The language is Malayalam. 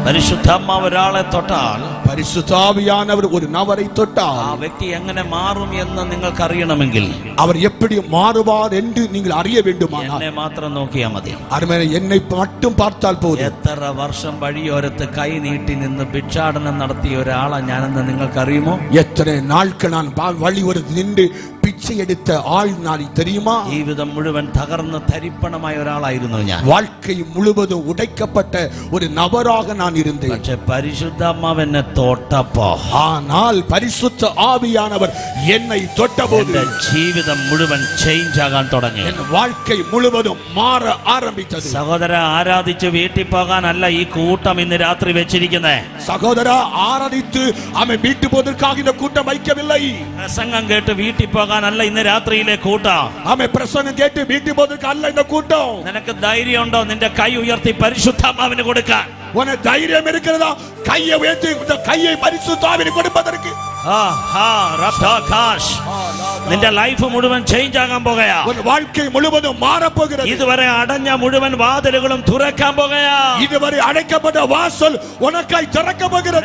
പരിശുദ്ധാത്മാവ് ഒരാളെ തൊട്ടാൽ, പരിശുദ്ധാവിയാനവർ ഒരു നபரை தொட்டால், ആ വ്യക്തി എങ്ങനെ മാറും എന്ന് നിങ്ങൾക്ക് അറിയണമെങ്കിൽ அவர் எப்படி மாறுவார் என்று நீங்கள் அறிய வேண்டுமானால் എന്നെ മാത്രം നോക്കിയാൽ മതി. அருமையான என்னை மட்டும் பார்த்தால் போதும். എത്ര വർഷം വഴിയോരത്ത് കൈ നീട്ടി നിന്ന് ഭിക്ഷാടനം നടത്തിയ ഒരാളെ ഞാനെന്ന് നിങ്ങൾക്കറിയുമോ? எத்தனை நாட்கள் நான் வழி ஒரு நின்று பிச்சை எடுத்த ஆள் நான் தெரியுமா? ജീവിതം മുഴുവൻ തകർന്ന് തരിപ്പണമായ ഒരാളായിരുന്നു ഞാൻ. வாழ்க்கை முழுவதும் உடைக்கப்பட்ட ஒரு நபராக நான் இருந்தேன். പക്ഷേ പരിശുദ്ധാത്മാവ് എന്നെ തൊട്ടപ്പോ, ஆனால் பரிசுத்த ஆவியானவர் என்னை தொட்டபோது എന്റെ ജീവിതം മുഴുവൻ ചേഞ്ച് ആകാൻ തുടങ്ങി. என் வாழ்க்கை முழுவதும் மாற ஆரம்பித்தது. സഹോദര, ആരാധിച്ച് വീട്ടിൽ പോകാനല്ല ഈ കൂട്ടം ഇന്ന് രാത്രി വെച്ചിരിക്കുന്നേ. சகோதரா, ஆராதித்து அவன் வீட்டு போவதற்காக இந்த கூட்டம் வைக்கவில்லை. പ്രസംഗം കേട്ട് വീട്ടിൽ പോകാനല്ല ഇന്ന് രാത്രിയിലെ കൂട്ടം. அவன் பிரசங்கம் கேட்டு வீட்டு போவதற்கு அல்ல இந்த கூட்டம். നിനക്ക് ധൈര്യം ഉണ്ടോ നിന്റെ കൈ ഉയർത്തി പരിശുദ്ധാത്മാവിന് കൊടുക്കാൻ? உனக்கு தைரியம் இருக்கிறதா? கையை உயர்த்தி இந்த கையை பரிசுத்த ஆவிக்கு கொடுப்பதற்கு. നിന്റെ ലൈഫ് മുഴുവൻ ചേഞ്ച് ആകാൻ പോകുകയാ. ഒരു வாழ்க்கை முழுவதும் மாறப் போகிறது. ഇതുവരെ അടഞ്ഞ മുഴുവൻ വാതിലുകളും തുറക്കാൻ പോകുകയാ. இதுவரை அடைக்கப்பட்ட வாசல் உனக்காய் திறக்கப் போகிறது.